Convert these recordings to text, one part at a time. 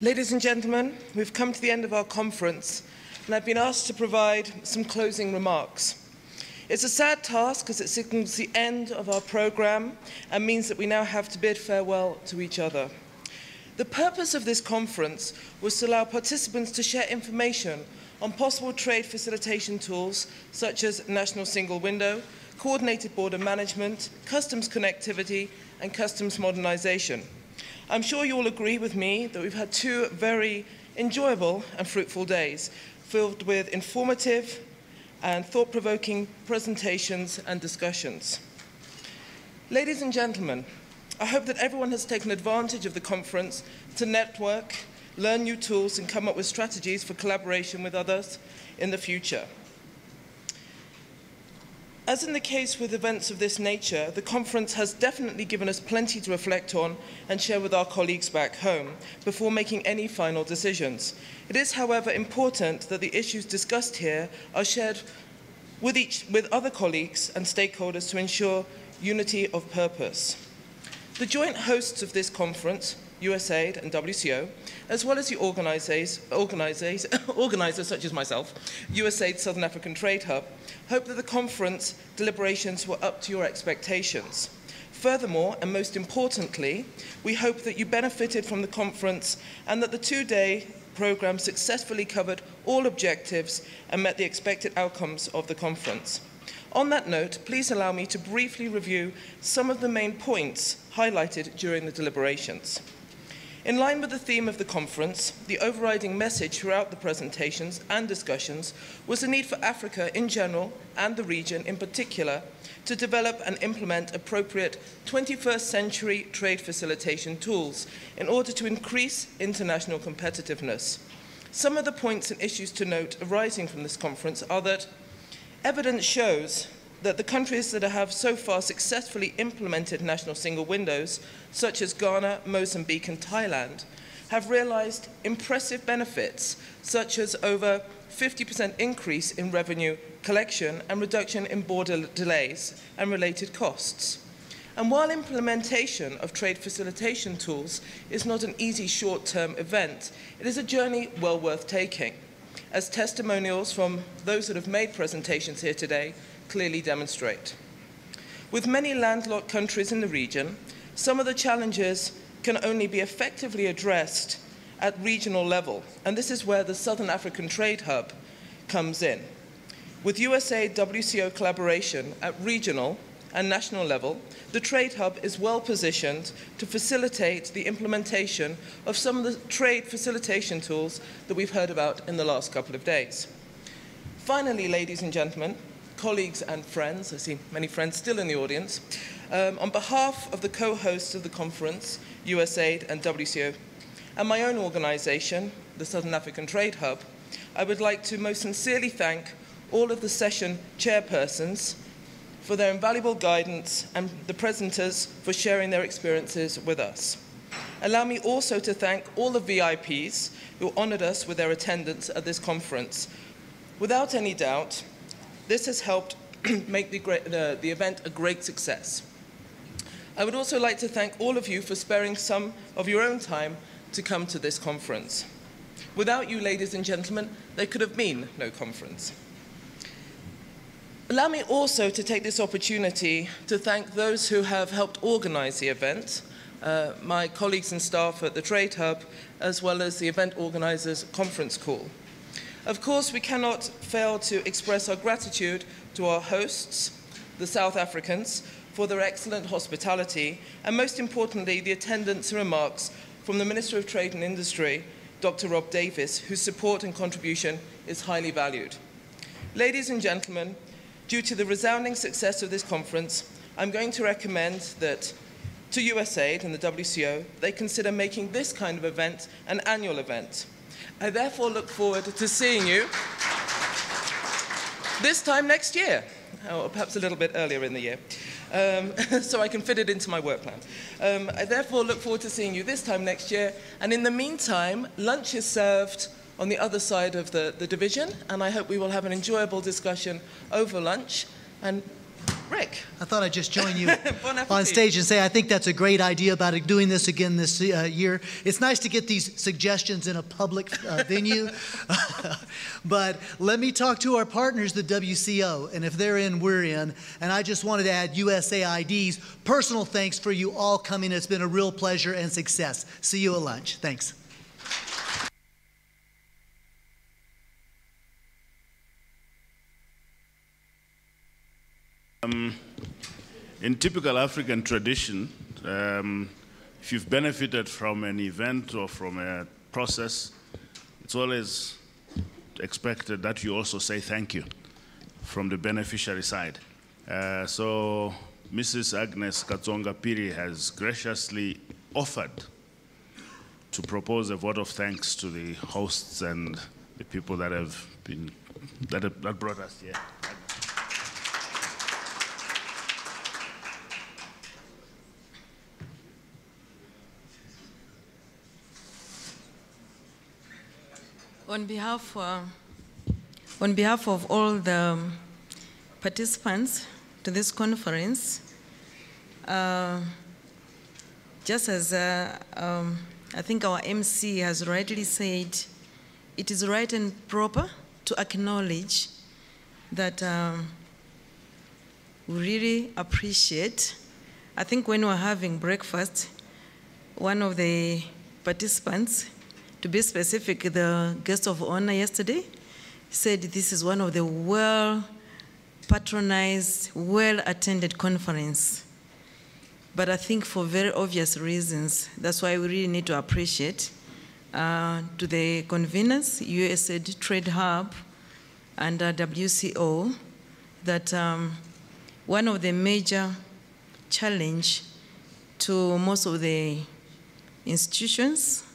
Ladies and gentlemen, we've come to the end of our conference, and I've been asked to provide some closing remarks. It's a sad task as it signals the end of our programme and means that we now have to bid farewell to each other. The purpose of this conference was to allow participants to share information on possible trade facilitation tools such as National Single Window, Coordinated Border Management, Customs Connectivity, and Customs Modernisation. I'm sure you all agree with me that we've had two very enjoyable and fruitful days, filled with informative and thought-provoking presentations and discussions. Ladies and gentlemen, I hope that everyone has taken advantage of the conference to network, learn new tools, and come up with strategies for collaboration with others in the future. As in the case with events of this nature, the conference has definitely given us plenty to reflect on and share with our colleagues back home before making any final decisions. It is, however, important that the issues discussed here are shared with other colleagues and stakeholders to ensure unity of purpose. The joint hosts of this conference, USAID and WCO, as well as the organisers such as myself, USAID Southern African Trade Hub, hope that the conference deliberations were up to your expectations. Furthermore, and most importantly, we hope that you benefited from the conference and that the two-day programme successfully covered all objectives and met the expected outcomes of the conference. On that note, please allow me to briefly review some of the main points highlighted during the deliberations. In line with the theme of the conference, the overriding message throughout the presentations and discussions was the need for Africa in general and the region in particular to develop and implement appropriate 21st century trade facilitation tools in order to increase international competitiveness. Some of the points and issues to note arising from this conference are that evidence shows that the countries that have so far successfully implemented national single windows, such as Ghana, Mozambique, and Thailand, have realized impressive benefits, such as over 50% increase in revenue collection and reduction in border delays and related costs. And while implementation of trade facilitation tools is not an easy short-term event, it is a journey well worth taking, as testimonials from those that have made presentations here today clearly demonstrate. With many landlocked countries in the region, some of the challenges can only be effectively addressed at regional level, and this is where the Southern African Trade Hub comes in. With USAID WCO collaboration at regional and national level, the Trade Hub is well positioned to facilitate the implementation of some of the trade facilitation tools that we've heard about in the last couple of days. Finally, ladies and gentlemen, colleagues and friends, I see many friends still in the audience, on behalf of the co-hosts of the conference, USAID and WCO, and my own organisation, the Southern African Trade Hub, I would like to most sincerely thank all of the session chairpersons for their invaluable guidance and the presenters for sharing their experiences with us. Allow me also to thank all the VIPs who honoured us with their attendance at this conference. Without any doubt, this has helped make the event a great success. I would also like to thank all of you for sparing some of your own time to come to this conference. Without you, ladies and gentlemen, there could have been no conference. Allow me also to take this opportunity to thank those who have helped organize the event, my colleagues and staff at the Trade Hub, as well as the event organizers' conference call. Of course, we cannot fail to express our gratitude to our hosts, the South Africans, for their excellent hospitality, and most importantly, the attendance and remarks from the Minister of Trade and Industry, Dr. Rob Davis, whose support and contribution is highly valued. Ladies and gentlemen, due to the resounding success of this conference, I'm going to recommend that to USAID and the WCO, they consider making this kind of event an annual event. I therefore look forward to seeing you this time next year, or perhaps a little bit earlier in the year, so I can fit it into my work plan. I therefore look forward to seeing you this time next year, and in the meantime, lunch is served on the other side of the division, and I hope we will have an enjoyable discussion over lunch. And Rick. I thought I'd just join you on stage and say I think that's a great idea about doing this again this year. It's nice to get these suggestions in a public venue. But let me talk to our partners, the WCO, and if they're in, we're in. And I just wanted to add USAID's personal thanks for you all coming. It's been a real pleasure and success. See you at lunch. Thanks. In typical African tradition, if you've benefited from an event or from a process, it's always expected that you also say thank you from the beneficiary side. So Mrs. Agnes Katsonga Piri has graciously offered to propose a vote of thanks to the hosts and the people that have been, that brought us here. On behalf of all the participants to this conference, just as I think our MC has rightly said, it is right and proper to acknowledge that we really appreciate. I think when we were having breakfast, one of the participants, to be specific, the guest of honor yesterday, said this is one of the well-patronized, well-attended conference. But I think for very obvious reasons, that's why we really need to appreciate to the conveners, USAID Trade Hub and WCO, that one of the major challenge to most of the institutions,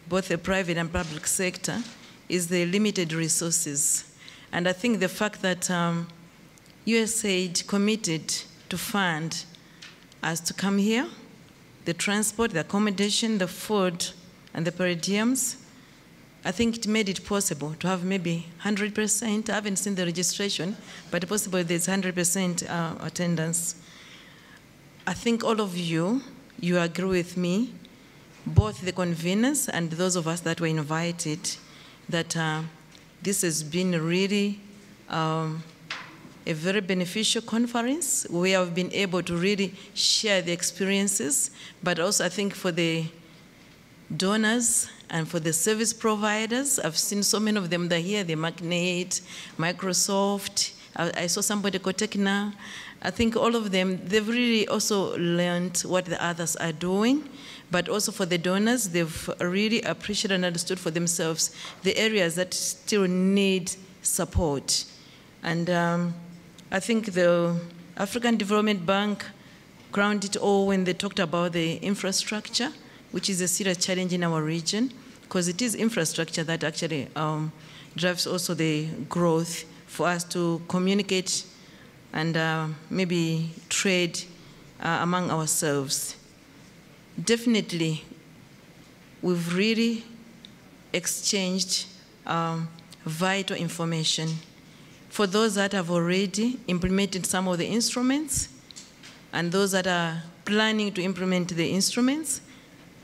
both the private and public sector, is the limited resources. And I think the fact that USAID committed to fund us to come here, the transport, the accommodation, the food, and the per diems, I think it made it possible to have maybe 100%. I haven't seen the registration, but possibly there's 100% attendance. I think all of you agree with me, both the conveners and those of us that were invited, that this has been really a very beneficial conference. We have been able to really share the experiences, but also I think for the donors and for the service providers, I've seen so many of them that are here, the Kennett, Microsoft, I saw somebody called Techna. I think all of them, they've really also learned what the others are doing. But also for the donors, they've really appreciated and understood for themselves the areas that still need support. And I think the African Development Bank crowned it all when they talked about the infrastructure, which is a serious challenge in our region, because it is infrastructure that actually drives also the growth for us to communicate and maybe trade among ourselves. Definitely, we've really exchanged vital information. For those that have already implemented some of the instruments, and those that are planning to implement the instruments,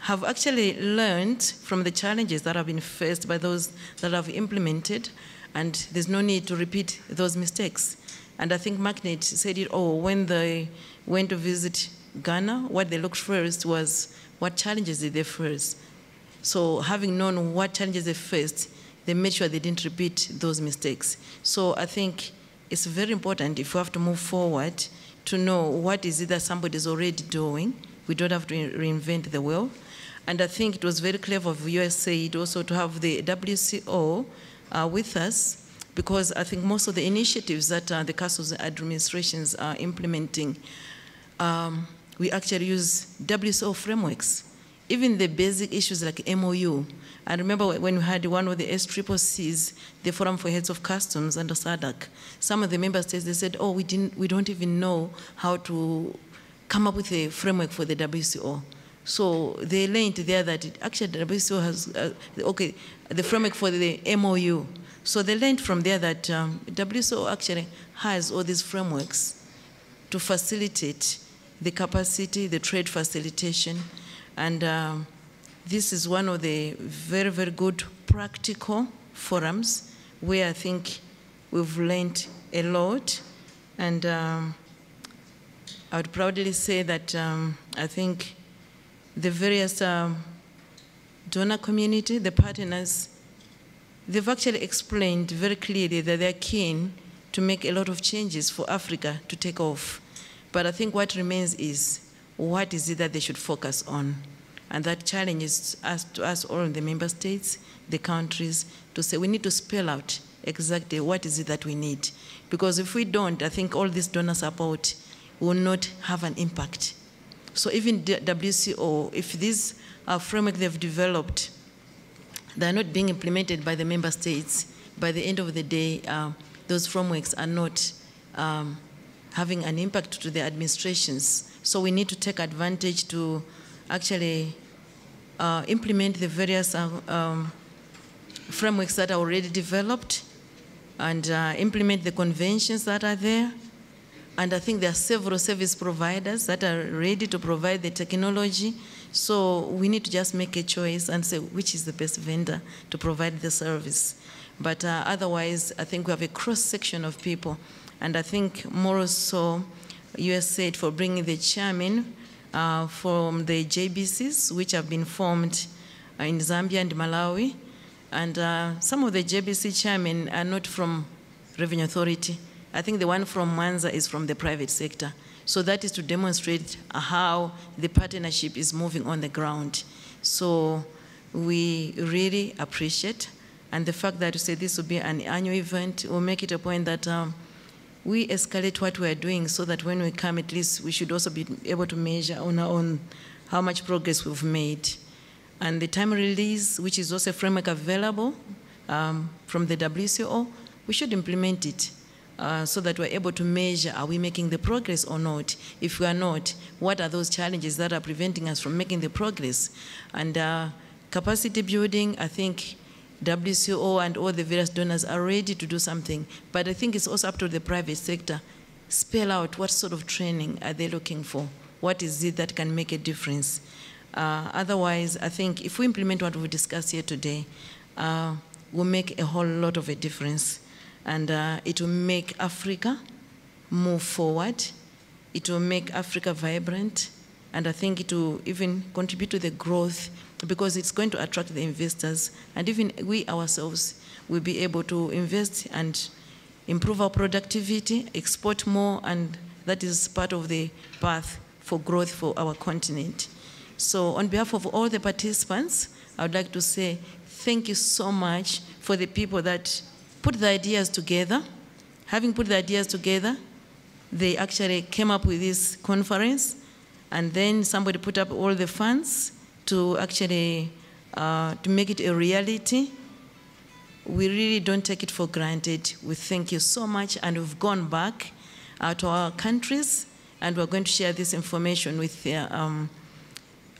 have actually learned from the challenges that have been faced by those that have implemented, and there's no need to repeat those mistakes. And I think Maxine said it all when they went to visit Ghana. What they looked first was what challenges did they face. So having known what challenges they faced, they made sure they didn't repeat those mistakes. So I think it's very important, if we have to move forward, to know what is it that somebody is already doing. We don't have to reinvent the wheel. And I think it was very clever of USAID also to have the WCO with us, because I think most of the initiatives that the councils administrations are implementing, we actually use WCO frameworks. Even the basic issues like MOU. I remember when we had one of the SCCCs, the Forum for Heads of Customs under SADC, some of the member states, they said, oh, we don't even know how to come up with a framework for the WCO. So they learned there that actually the WCO has, the framework for the MOU. So they learned from there that WCO actually has all these frameworks. to facilitate the capacity, the trade facilitation. And this is one of the very, very good practical forums where I think we've learned a lot. And I would proudly say that I think the various donor community, the partners, they've actually explained very clearly that they're keen to make a lot of changes for Africa to take off. But I think what remains is, what is it that they should focus on? And that challenge is to us all in the member states, the countries, to say we need to spell out exactly what is it that we need. Because if we don't, I think all this donor support will not have an impact. So even the WCO, if these framework they've developed, they're not being implemented by the member states, by the end of the day, those frameworks are not having an impact to the administrations. So we need to take advantage to actually implement the various frameworks that are already developed and implement the conventions that are there. And I think there are several service providers that are ready to provide the technology. So we need to just make a choice and say which is the best vendor to provide the service. But otherwise, I think we have a cross-section of people. And I think more so, USAID for bringing the chairman from the JBCs, which have been formed in Zambia and Malawi. And some of the JBC chairmen are not from Revenue Authority. I think the one from Mwanza is from the private sector. So that is to demonstrate how the partnership is moving on the ground. So we really appreciate, and the fact that you say this will be an annual event, will make it a point that we escalate what we are doing so that when we come, at least we should also be able to measure on our own how much progress we've made. And the time release, which is also a framework available from the WCO, we should implement it. So that we're able to measure, are we making the progress or not? If we are not, what are those challenges that are preventing us from making the progress? And capacity building, I think WCO and all the various donors are ready to do something, but I think it's also up to the private sector. Spell out what sort of training are they looking for? What is it that can make a difference? Otherwise, I think if we implement what we discussed here today, we'll make a whole lot of a difference. And it will make Africa move forward. It will make Africa vibrant. And I think it will even contribute to the growth because it's going to attract the investors. And even we ourselves will be able to invest and improve our productivity, export more, and that is part of the path for growth for our continent. So on behalf of all the participants, I would like to say thank you so much for the people that put the ideas together. Having put the ideas together, they actually came up with this conference, and then somebody put up all the funds to actually to make it a reality. We really don't take it for granted. We thank you so much, and we've gone back to our countries, and we're going to share this information with the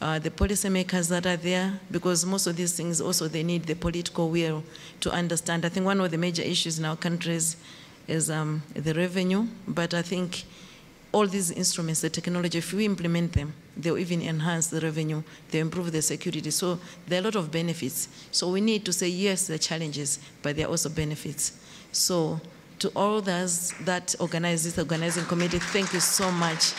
policymakers that are there, because most of these things also they need the political will to understand. I think one of the major issues in our countries is the revenue, but I think all these instruments, the technology, if we implement them, they'll even enhance the revenue, they improve the security. So there are a lot of benefits. So we need to say, yes, there are challenges, but there are also benefits. So to all those that organize this organizing committee, thank you so much.